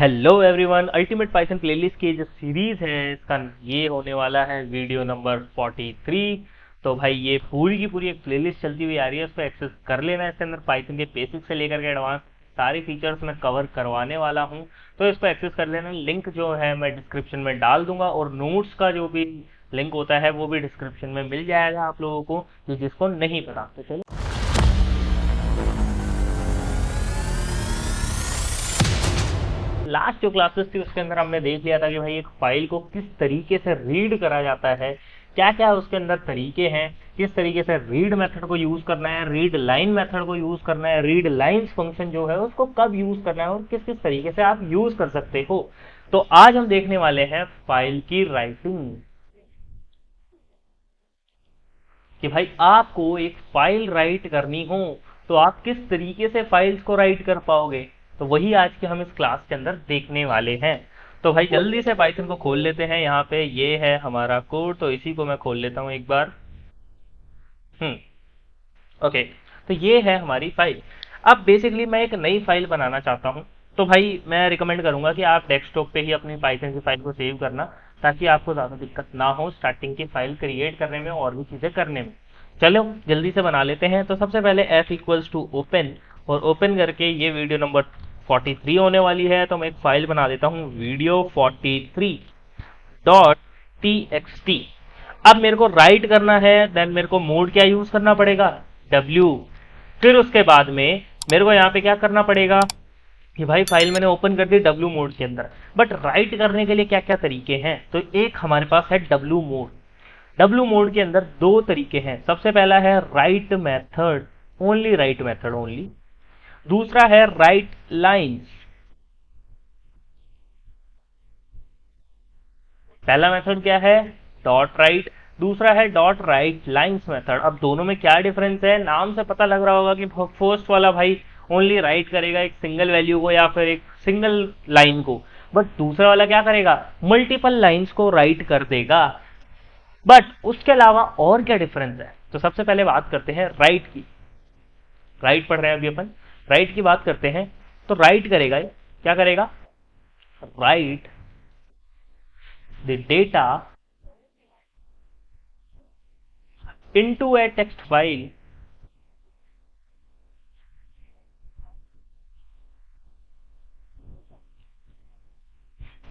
Hello everyone, ultimate Python playlist की जो series है इसका ये होने वाला है वीडियो नंबर 43। तो भाई ये पूरी की पूरी एक प्लेलिस्ट चलती हुई आ रही है, उसको एक्सेस कर लेना। इसके अंदर पाइथन के बेसिक से लेकर के एडवांस सारे फीचर्स मैं कवर करवाने वाला हूँ, तो इसको एक्सेस कर लेना। लिंक जो है मैं डिस्क्रिप्शन में डाल दूंगा और नोट्स का जो भी लिंक होता है वो भी डिस्क्रिप्शन में मिल जाएगा आप लोगों को, जिसको नहीं पता। तो चलो, लास्ट जो क्लासेस थी उसके अंदर हमने देख लिया था कि भाई एक फाइल को किस तरीके से रीड करा जाता है, क्या क्या उसके अंदर तरीके हैं, किस तरीके से रीड मेथड को यूज करना है, रीड लाइन मेथड को यूज करना है, रीड लाइंस फंक्शन जो है उसको कब यूज करना है और किस किस तरीके से आप यूज कर सकते हो। तो आज हम देखने वाले हैं फाइल की राइटिंग, कि भाई आपको एक फाइल राइट करनी हो तो आप किस तरीके से फाइल्स को राइट कर पाओगे। तो वही आज के हम इस क्लास के अंदर देखने वाले हैं। तो भाई जल्दी से पाइथन को खोल लेते हैं। यहाँ पे ये है हमारा कोड, तो इसी को मैं खोल लेता हूँ एक बार। ओके, तो ये है हमारी फाइल। अब बेसिकली मैं एक नई फाइल बनाना चाहता हूँ, तो भाई मैं रिकमेंड करूंगा कि आप डेस्कटॉप पे ही अपनी पाइथन की फाइल को सेव करना, ताकि आपको ज़्यादा दिक्कत ना हो स्टार्टिंग की फाइल क्रिएट करने में और भी चीज़ें करने में। चलो जल्दी से बना लेते हैं। तो सबसे पहले f इक्वल्स टू ओपन, और ओपन करके ये वीडियो नंबर 43 होने वाली है, तो मैं एक फाइल बना देता हूँ वीडियो 43 डॉट txt। अब मेरे को राइट करना है, देन मेरे को मोड क्या यूज करना पड़ेगा, W। फिर उसके बाद में मेरे को यहाँ पे क्या करना पड़ेगा कि भाई फाइल मैंने ओपन कर दी W मोड के अंदर, बट राइट करने के लिए क्या क्या तरीके हैं। तो एक हमारे पास है W मोड। W मोड के अंदर दो तरीके हैं। सबसे पहला है right method, only right method only. दूसरा है राइट लाइंस। पहला मेथड क्या है, डॉट राइट। दूसरा है डॉट राइट लाइंस मेथड। अब दोनों में क्या डिफरेंस है, नाम से पता लग रहा होगा कि फर्स्ट वाला भाई ओनली राइट करेगा एक सिंगल वैल्यू को या फिर एक सिंगल लाइन को, बट दूसरा वाला क्या करेगा, मल्टीपल लाइंस को राइट कर देगा। बट उसके अलावा और क्या डिफरेंस है, तो सबसे पहले बात करते हैं राइट की। राइट पढ़ रहे हैं अभी अपन, राइट की बात करते हैं। तो राइट करेगा, क्या करेगा, write the data into a text file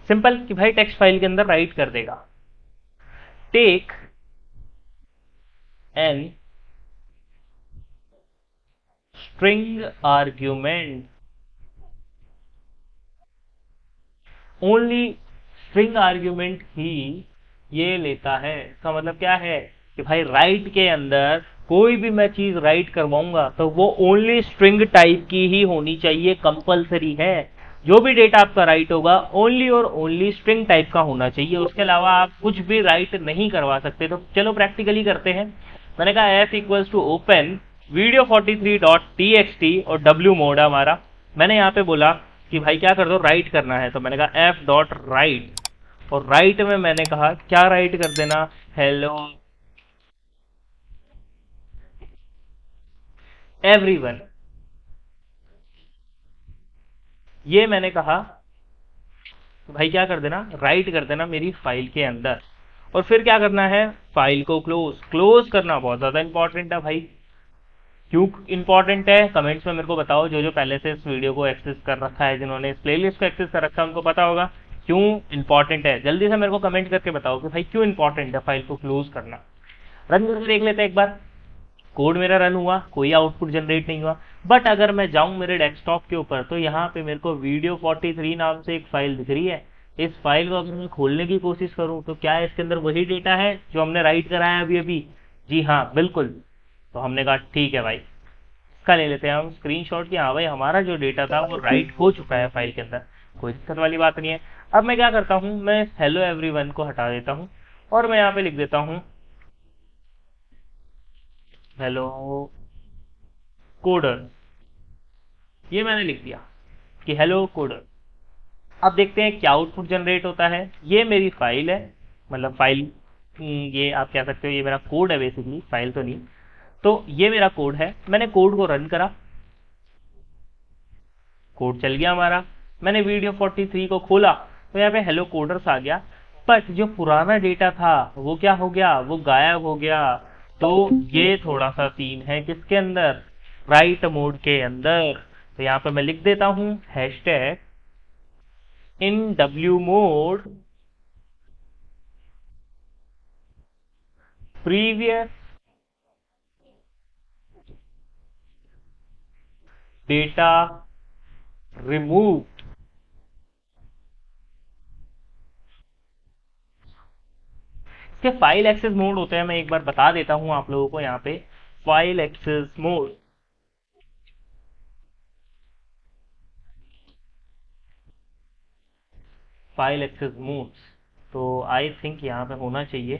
simple कि भाई टेक्स्ट फाइल के अंदर राइट कर देगा। Take an string argument, only string argument ही ये लेता है। इसका मतलब क्या है कि भाई राइट के अंदर कोई भी मैं चीज राइट करवाऊंगा तो वो ओनली स्ट्रिंग टाइप की ही होनी चाहिए, कंपलसरी है। जो भी डेटा आपका राइट होगा ओनली और ओनली स्ट्रिंग टाइप का होना चाहिए, उसके अलावा आप कुछ भी राइट नहीं करवा सकते। तो चलो प्रैक्टिकली करते हैं। मैंने कहा f equals to open video 43.txt और w मोड है हमारा। मैंने यहाँ पे बोला कि भाई क्या कर दो, राइट करना है, तो मैंने कहा f डॉट राइट, और राइट में मैंने कहा क्या राइट कर देना, हेलो एवरीवन। ये मैंने कहा तो भाई क्या कर देना, राइट कर देना मेरी फाइल के अंदर। और फिर क्या करना है, फाइल को क्लोज करना बहुत ज्यादा इंपॉर्टेंट है भाई। क्यों इंपॉर्टेंट है, कमेंट्स में मेरे को बताओ। जो जो पहले से इस वीडियो को एक्सेस कर रखा है, जिन्होंने इस प्लेलिस्ट को एक्सेस कर रखा है, उनको पता होगा क्यों इंपॉर्टेंट है। जल्दी से मेरे को कमेंट करके बताओ कि भाई क्यों इंपॉर्टेंट है फाइल को क्लोज करना। रन करके देख लेते हैं एक बार। कोड मेरा रन हुआ, कोई आउटपुट जनरेट नहीं हुआ। बट अगर मैं जाऊं मेरे डेस्कटॉप के ऊपर, तो यहाँ पे मेरे को वीडियो 43 नाम से एक फाइल दिख रही है। इस फाइल को अगर मैं खोलने की कोशिश करूं तो क्या है, इसके अंदर वही डेटा है जो हमने राइट कराया अभी अभी। जी हाँ बिल्कुल। तो हमने कहा ठीक है भाई, इसका ले लेते हैं हम स्क्रीनशॉट कि हाँ भाई हमारा जो डेटा था वो राइट हो चुका है फाइल के अंदर, कोई दिक्कत वाली बात नहीं है। अब मैं क्या करता हूँ, मैं हेलो एवरीवन को हटा देता हूँ और मैं यहाँ पे लिख देता हूँ हेलो कोडर। ये मैंने लिख दिया कि हेलो कोडर। अब देखते हैं क्या आउटपुट जनरेट होता है। ये मेरी फाइल है, मतलब फाइल, ये आप कह सकते हो ये मेरा कोड है बेसिकली, फाइल तो नहीं। तो ये मेरा कोड है, मैंने कोड को रन करा, कोड चल गया हमारा। मैंने वीडियो 43 को खोला तो यहाँ पे हेलो कोडर्स आ गया, बट जो पुराना डेटा था वो क्या हो गया, वो गायब हो गया। तो ये थोड़ा सा सीन है किसके अंदर, राइट मोड के अंदर। तो यहाँ पे मैं लिख देता हूं हैशटैग इन W mode previous data remove. इसके फाइल एक्सेस मोड होते हैं, मैं एक बार बता देता हूं आप लोगों को। यहाँ पे file access mode, file access modes, तो आई थिंक यहाँ पे होना चाहिए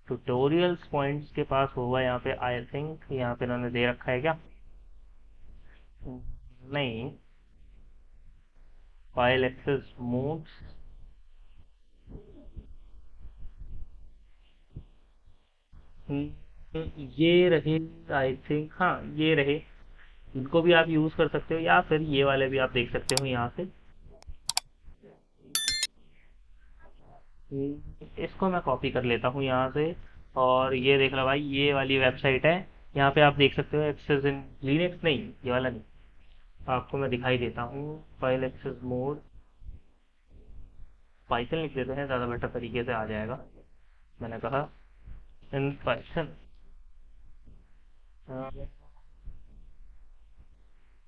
ट्यूटोरियल्स पॉइंट्स के पास होगा यहाँ पे। आई थिंक यहाँ पे इन्होंने दे रखा है क्या, नहीं, फाइल एक्सेस मोड्स, ये रहे आई थिंक, हाँ ये रहे। इनको भी आप यूज कर सकते हो या फिर ये वाले भी आप देख सकते हो यहाँ से। इसको मैं कॉपी कर लेता हूँ यहाँ से, और ये देख लो भाई, ये वाली वेबसाइट है। यहाँ पे आप देख सकते हो एक्सेस इन लिनक्स, नहीं ये वाला नहीं, आपको मैं दिखाई देता हूँ। फाइल एक्सेस मोड, पाइथन लिख देते हैं, ज़्यादा बेटर तरीके से आ जाएगा। मैंने कहा in Python,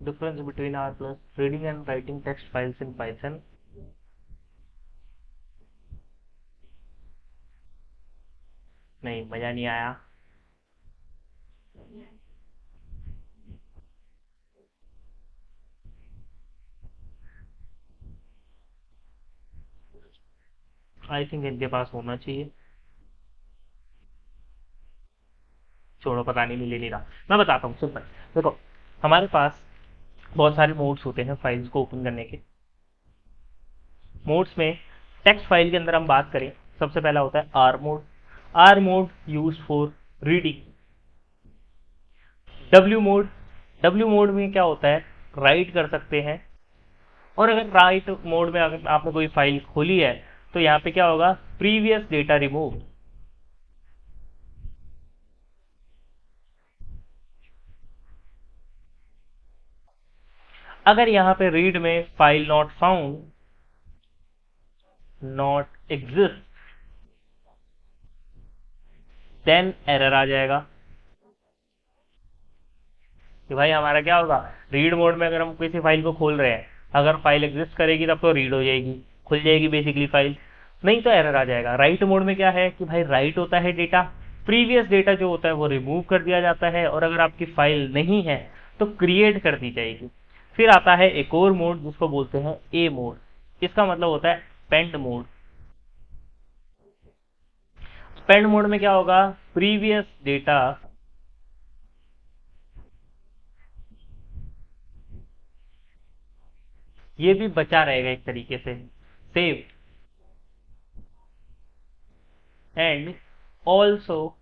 difference between R plus reading and writing text files in Python. नहीं, मज़ा नहीं आया। आई थिंक इनके पास होना चाहिए, छोड़ो पता नहीं, मिल ही नहीं रहा। मैं बताता हूँ सिंपल, देखो हमारे पास बहुत सारे मोड्स होते हैं फाइल्स को ओपन करने के। मोड्स में टेक्स्ट फाइल के अंदर हम बात करें, सबसे पहला होता है are mode. Are mode use for reading. W mode, W mode में क्या होता है, राइट कर सकते हैं। और अगर राइट मोड में अगर आपने कोई फाइल खोली है तो यहाँ पे क्या होगा, प्रीवियस डेटा रिमूव। अगर यहाँ पे रीड में file not found, not exist, then error आ जाएगा कि भाई हमारा क्या होगा, रीड मोड में अगर हम किसी फाइल को खोल रहे हैं, अगर फाइल एग्जिस्ट करेगी तब तो रीड हो जाएगी, खुल जाएगी बेसिकली फाइल, नहीं तो एरर आ जाएगा। राइट मोड में क्या है कि भाई राइट होता है डेटा, प्रीवियस डेटा जो होता है वो रिमूव कर दिया जाता है, और अगर आपकी फाइल नहीं है तो क्रिएट कर दी जाएगी। फिर आता है एक और मोड जिसको बोलते हैं ए मोड। इसका मतलब होता है पेंड मोड। पेंड मोड में क्या होगा, प्रीवियस डेटा ये भी बचा रहेगा एक तरीके से, save and also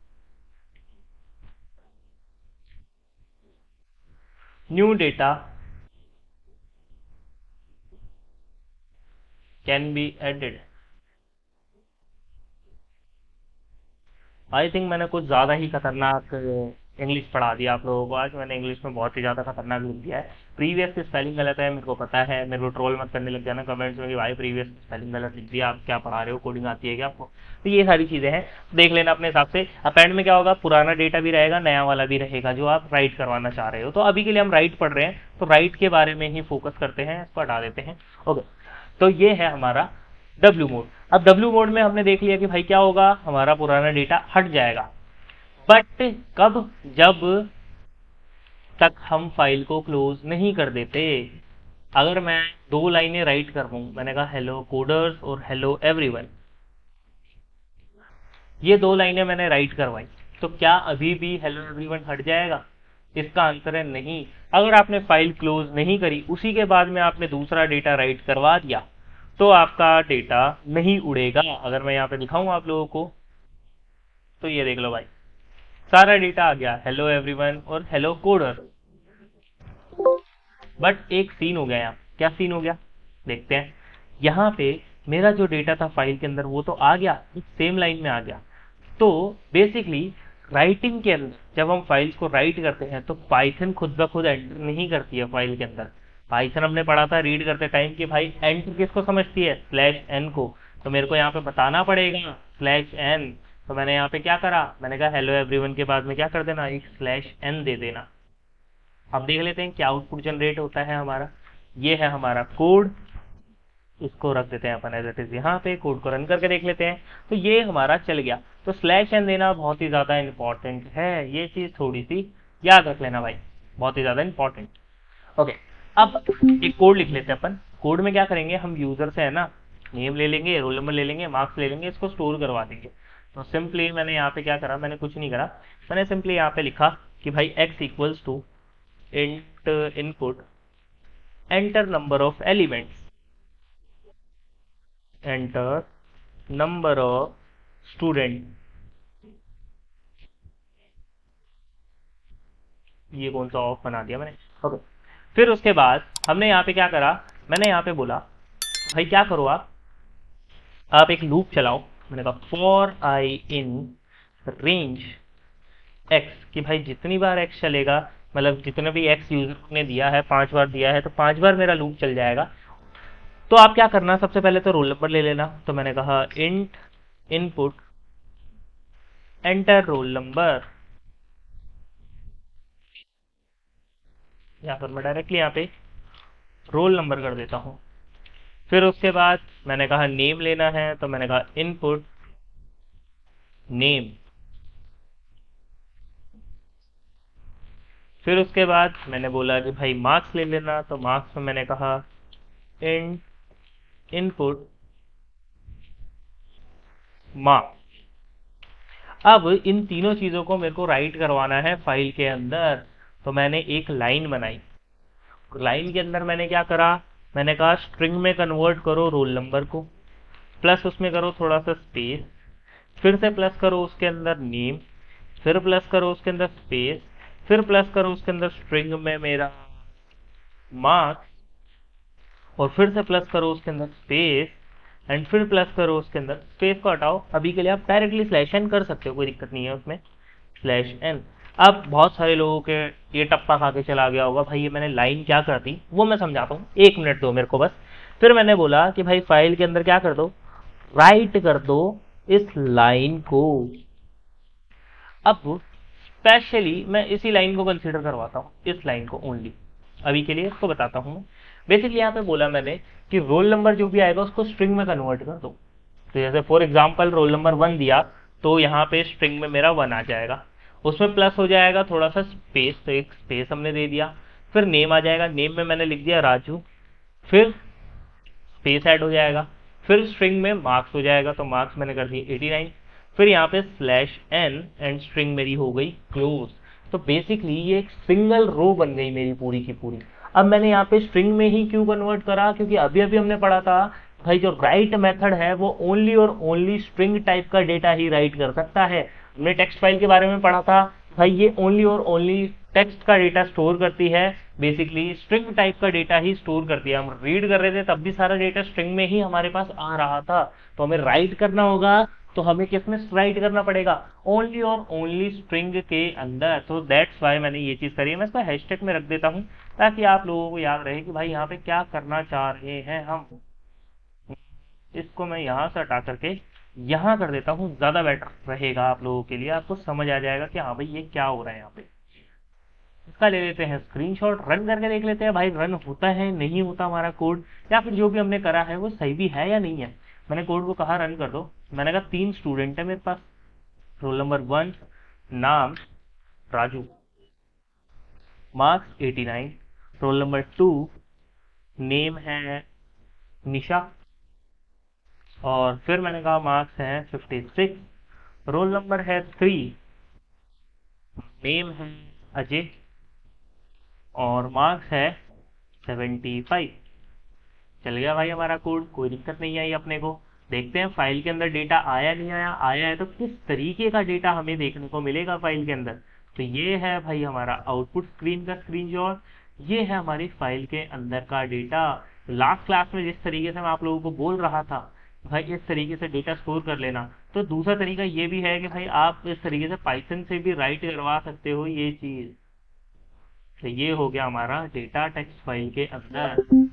new data can be added. I think मैंने कुछ ज़्यादा ही खतरनाक इंग्लिश पढ़ा दिया आप लोगों को आज। मैंने इंग्लिश में बहुत ही ज़्यादा खतरनाक लिख दिया है। प्रीवियस की स्पेलिंग गलत है, मेरे को पता है, मेरे को ट्रोल मत करने लग जाना कमेंट्स में कि भाई प्रीवियस की स्पेलिंग गलत लिख दिया, आप क्या पढ़ा रहे हो, कोडिंग आती है क्या आपको। तो ये सारी चीज़ें हैं, देख लेना अपने हिसाब से। अपेंड में क्या होगा, पुराना डेटा भी रहेगा, नया वाला भी रहेगा जो आप राइट करवाना चाह रहे हो। तो अभी के लिए हम राइट पढ़ रहे हैं तो राइट के बारे में ही फोकस करते हैं, इसको हटा देते हैं। ओके, तो ये है हमारा डब्ल्यू मोड। अब डब्ल्यू मोड में हमने देख लिया कि भाई क्या होगा, हमारा पुराना डेटा हट जाएगा, बट कब, जब तक हम फाइल को क्लोज नहीं कर देते। अगर मैं दो लाइनें राइट कर दूं, मैंने कहा हेलो कोडर्स और हेलो एवरीवन, ये दो लाइनें मैंने राइट करवाई, तो क्या अभी भी हेलो एवरीवन हट जाएगा? इसका आंसर है नहीं। अगर आपने फाइल क्लोज नहीं करी, उसी के बाद में आपने दूसरा डेटा राइट करवा दिया, तो आपका डेटा नहीं उड़ेगा। अगर मैं यहाँ पे दिखाऊं आप लोगों को, तो ये देख लो भाई, सारा डेटा आ गया, हेलो एवरीवन और हेलो कोडर। बट एक सीन हो गया यहाँ, क्या सीन हो गया, देखते हैं यहाँ पे मेरा जो डेटा था फाइल के अंदर वो तो आ गया, सेम लाइन में आ गया। तो बेसिकली राइटिंग के अंदर जब हम फाइल्स को राइट करते हैं तो पाइथन खुद ब खुद एंटर नहीं करती है फाइल के अंदर। पाइथन हमने पढ़ा था रीड करते टाइम कि भाई एंटर किसको समझती है, स्लैश एन को। तो मेरे को यहाँ पे बताना पड़ेगा स्लैश एन। तो मैंने यहाँ पे क्या करा, मैंने कहा हेलो एवरीवन के बाद में क्या कर देना, एक स्लैश एन दे देना। अब देख लेते हैं क्या आउटपुट जनरेट होता है हमारा। ये है हमारा कोड, इसको रख देते हैं अपन एज इट इज यहाँ पे, कोड को रन करके देख लेते हैं। तो ये हमारा चल गया। तो स्लैश एन देना बहुत ही ज्यादा इंपॉर्टेंट है, ये चीज थोड़ी सी याद रख लेना भाई, बहुत ही ज्यादा इंपॉर्टेंट। ओके, अब एक कोड लिख लेते हैं अपन। कोड में क्या करेंगे, हम यूजर से है ना नेम ले लेंगे, रोल नंबर ले लेंगे, मार्क्स ले लेंगे, इसको स्टोर करवा देंगे। तो सिंपली मैंने यहाँ पे क्या करा, मैंने कुछ नहीं करा, मैंने सिंपली यहाँ पे लिखा कि भाई x equals to int input enter number of elements, enter number of student. ये कौन सा ऑफ बना दिया मैंने। ओके, फिर उसके बाद हमने यहाँ पे क्या करा, मैंने यहाँ पे बोला भाई क्या करो आप एक लूप चलाओ। मैंने कहा for I in range x, कि भाई जितनी बार एक्स चलेगा, मतलब जितने भी एक्स यूजर ने दिया है, 5 बार दिया है तो 5 बार मेरा लूप चल जाएगा। तो आप क्या करना, सबसे पहले तो रोल नंबर ले लेना। तो मैंने कहा int input enter roll number, या फिर मैं डायरेक्टली यहाँ पे रोल नंबर कर देता हूँ। फिर उसके बाद मैंने कहा नेम लेना है, तो मैंने कहा इनपुट नेम। फिर उसके बाद मैंने बोला कि भाई मार्क्स ले लेना, तो मार्क्स में मैंने कहा इंट इनपुट मार्क्स। अब इन तीनों चीजों को मेरे को राइट करवाना है फाइल के अंदर। तो मैंने एक लाइन बनाई, लाइन के अंदर मैंने क्या करा, मैंने कहा स्ट्रिंग में कन्वर्ट करो रोल नंबर को, प्लस उसमें करो थोड़ा सा स्पेस, फिर से प्लस करो उसके अंदर नेम, फिर प्लस करो उसके अंदर स्पेस, फिर प्लस करो उसके अंदर स्ट्रिंग में मेरा मार्क्स, और फिर से प्लस करो उसके अंदर स्पेस, एंड फिर प्लस करो उसके अंदर स्पेस को हटाओ। अभी के लिए आप डायरेक्टली स्लैश एन कर सकते हो, कोई दिक्कत नहीं है उसमें, स्लैश एन। अब बहुत सारे लोगों के ये टप्पा खा के चला गया होगा, भाई ये मैंने लाइन क्या कर दी, वो मैं समझाता हूँ, 1 मिनट दो मेरे को बस। फिर मैंने बोला कि भाई फाइल के अंदर क्या कर दो, राइट कर दो इस लाइन को। अब स्पेशली मैं इसी लाइन को कंसीडर करवाता हूँ, इस लाइन को ओनली, अभी के लिए इसको बताता हूँ। बेसिकली यहाँ पे बोला मैंने कि रोल नंबर जो भी आएगा उसको स्ट्रिंग में कन्वर्ट कर दो। तो जैसे फॉर एग्जांपल रोल नंबर 1 दिया, तो यहाँ पे स्ट्रिंग में मेरा 1 आ जाएगा, उसमें प्लस हो जाएगा थोड़ा सा स्पेस, तो एक स्पेस हमने दे दिया। फिर नेम आ जाएगा, नेम में मैंने लिख दिया राजू, फिर स्पेस ऐड हो जाएगा, फिर स्ट्रिंग में मार्क्स हो जाएगा, तो मार्क्स मैंने कर दिए 89। फिर यहाँ पे स्लैश एन एंड स्ट्रिंग मेरी हो गई क्लोज। तो बेसिकली ये एक सिंगल रो बन गई मेरी पूरी की पूरी। अब मैंने यहाँ पे स्ट्रिंग में ही क्यों कन्वर्ट करा, क्योंकि अभी अभी हमने पढ़ा था भाई जो राइट मेथड है वो ओनली और ओनली स्ट्रिंग टाइप का डेटा ही राइट कर सकता है। हमने टेक्स्ट फाइल के बारे में पढ़ा था, भाई ये ओनली और ओनली टेक्स्ट का डेटा स्टोर करती है, बेसिकली स्ट्रिंग टाइप का डेटा ही स्टोर करती है। हम रीड कर रहे थे तब भी सारा डेटा स्ट्रिंग में ही हमारे पास आ रहा था, तो हमें राइट करना होगा तो हमें किसमें राइट करना पड़ेगा, ओनली और ओनली स्ट्रिंग के अंदर। तो दैट्स वाई मैंने ये चीज करी है। मैं इसको हैशटैग में रख देता हूँ ताकि आप लोगों को याद रहे कि भाई यहाँ पे क्या करना चाह रहे हैं हम। इसको मैं यहाँ से हटा करके यहाँ कर देता हूँ, ज्यादा बेटर रहेगा आप लोगों के लिए, आपको समझ आ जाएगा कि हाँ भाई ये क्या हो रहा है यहाँ पे। इसका ले लेते हैं स्क्रीनशॉट, रन करके देख लेते हैं भाई रन होता है नहीं होता हमारा कोड, या फिर जो भी हमने करा है वो सही भी है या नहीं है। मैंने कोड को कहा रन कर दो, मैंने कहा 3 स्टूडेंट है मेरे पास, रोल नंबर 1 नाम Raju, marks 89, roll number 2 name है निशा, और फिर मैंने कहा मार्क्स है 56, रोल नंबर है 3, नेम है अजय, और मार्क्स है 75। चल गया भाई हमारा कोड, कोई दिक्कत नहीं आई अपने को। देखते हैं फाइल के अंदर डेटा आया नहीं आया, आया है तो किस तरीके का डेटा हमें देखने को मिलेगा फाइल के अंदर। तो ये है भाई हमारा आउटपुट स्क्रीन का स्क्रीनशॉट, ये है हमारी फाइल के अंदर का डेटा। लास्ट क्लास में जिस तरीके से मैं आप लोगों को बोल रहा था भाई इस तरीके से डेटा स्टोर कर लेना, तो दूसरा तरीका ये भी है कि भाई आप इस तरीके से पाइथन से भी राइट करवा सकते हो ये चीज। तो ये हो गया हमारा डेटा टेक्स्ट फाइल के अंदर।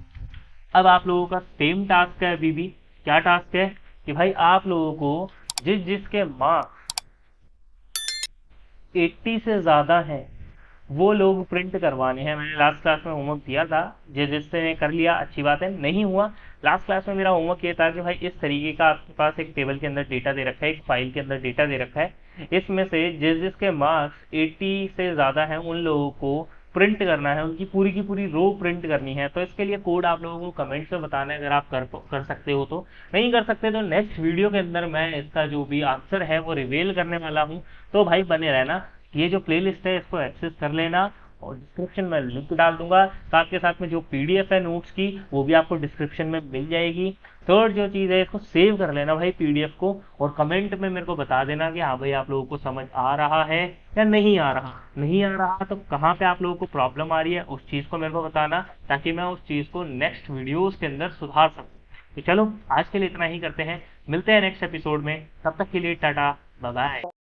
अब आप लोगों का सेम टास्क है अभी भी। क्या टास्क है कि भाई आप लोगों को जिसके मार्क्स 80 से ज्यादा हैं वो लोग प्रिंट करवाने हैं। मैंने लास्ट क्लास में होमवर्क दिया था, जिसने कर लिया अच्छी बात है, नहीं हुआ लास्ट क्लास में मेरा होमवर्क ये था कि भाई इस तरीके का आपके पास एक टेबल के अंदर डेटा दे रखा है, एक फाइल के अंदर डेटा दे रखा है, इसमें से जिसके मार्क्स 80 से ज्यादा हैं उन लोगों को प्रिंट करना है, उनकी पूरी की पूरी रो प्रिंट करनी है। तो इसके लिए कोड आप लोगों को कमेंट्स में बताना है, अगर आप कर सकते हो तो। नहीं कर सकते तो नेक्स्ट वीडियो के अंदर मैं इसका जो भी आंसर है वो रिवील करने वाला हूँ। तो भाई बने रहना, ये जो प्लेलिस्ट है इसको एक्सेस कर लेना, और डिस्क्रिप्शन में लिंक डाल दूंगा, साथ के साथ में जो पीडीएफ है नोट्स की वो भी आपको डिस्क्रिप्शन में मिल जाएगी। थर्ड जो चीज़ है इसको सेव कर लेना भाई पीडीएफ को, और कमेंट में मेरे को बता देना कि हाँ भाई आप लोगों को समझ आ रहा है या नहीं आ रहा। नहीं आ रहा तो कहाँ पे आप लोगों को प्रॉब्लम आ रही है उस चीज़ को मेरे को बताना, ताकि मैं उस चीज़ को नेक्स्ट वीडियोस के अंदर सुधार सकूँ। तो चलो आज के लिए इतना ही करते हैं, मिलते हैं नेक्स्ट एपिसोड में, तब तक के लिए टाटा बाय बाय।